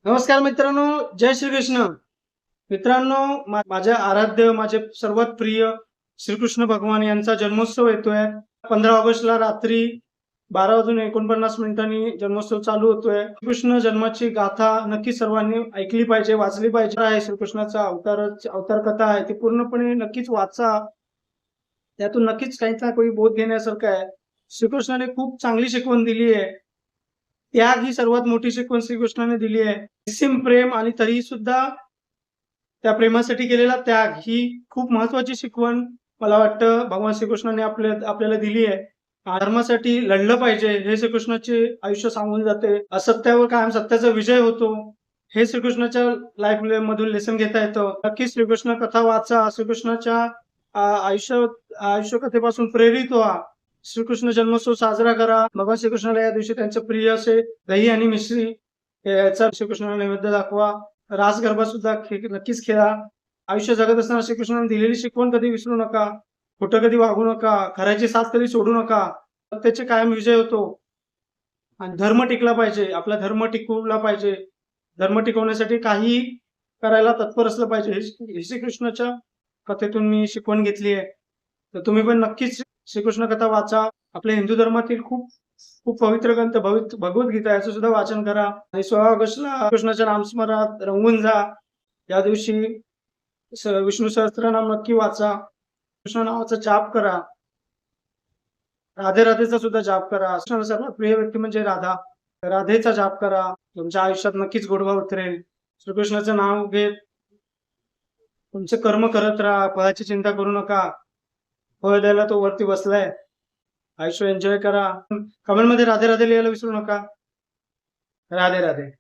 नमस्कार मित्रांनो, जय श्रीकृष्ण. मित्रांनो, माझ्या आराध्य, माझे सर्वात प्रिय श्रीकृष्ण भगवान यांचा जन्मोत्सव येतोय. 15 ऑगस्टला रात्री 12:49 जन्मोत्सव चालू होतोय. कृष्ण जन्माची गाथा नक्की सर्वांनी ऐकली पाहिजे, वाचली पाहिजे. आहे श्रीकृष्णाचा अवतार कथा आहे, ती पूर्णपणे नक्कीच वाचा. त्यातून नक्कीच काही ना काही बोध घेण्यासारखं आहे. श्रीकृष्णाने खूप चांगली शिकवण दिली आहे. त्याग ही सर्वात मोठी शिकवण श्रीकृष्णाने दिली आहे. निस्सीम प्रेम आणि तरीही सुद्धा त्या प्रेमासाठी केलेला त्याग ही खूप महत्वाची शिकवण मला वाटतं भगवान श्रीकृष्णाने आपल्याला दिली आहे. धर्मासाठी लढलं पाहिजे हे श्रीकृष्णाचे आयुष्य सांगून जाते. असत्यावर कायम सत्याचा विजय होतो हे श्रीकृष्णाच्या लाईफ मधून लेसन घेता येतं. नक्की श्रीकृष्ण कथा वाचा. श्रीकृष्णाच्या आयुष्य कथेपासून प्रेरित व्हा. श्रीकृष्ण जन्मोत्सव साजरा करा. भगवान श्रीकृष्णाला या दिवशी त्यांचं प्रिय असे दही आणि मिश्री याचा श्रीकृष्णाला नैवेद्य दाखवा. रास गरबा सुद्धा नक्कीच खेळा. आयुष्य जगत असताना श्रीकृष्णाने दिलेली शिकवण कधी विसरू नका. खोटं कधी वागू नका. खऱ्याची साथ कधी सोडू नका. सत्याचे कायम विजय होतो. आणि धर्म टिकला पाहिजे. आपला धर्म टिकवला पाहिजे. धर्म टिकवण्यासाठी काही करायला तत्पर असलं पाहिजे. हे श्रीकृष्णाच्या कथेतून मी शिकवण घेतली आहे. तर तुम्ही पण नक्कीच श्रीकृष्ण कथा वाचा. आपल्या हिंदू धर्मातील खूप खूप पवित्र ग्रंथ भगवद्गीता याचं सुद्धा वाचन करा. आणि 16 ऑगस्टला कृष्णाच्या नामस्मरणात रंगून जा. या दिवशी विष्णू सहस्त्रनाम नक्की वाचा. कृष्ण नावाचा जाप करा. राधे राधेचा सुद्धा जाप करा. कृष्णाला सर्वात प्रिय व्यक्ती म्हणजे राधा. राधेचा जाप करा. तुमच्या आयुष्यात नक्कीच गोडवा उतरेल. श्रीकृष्णाचं नाव घेत तुमचे कर्म करत राहा. फळाची चिंता करू नका. फळ द्यायला तो वरती बसलाय. आयुष्य एन्जॉय करा. कमेंट मध्ये राधे राधे लिहायला विसरू नका. राधे राधे.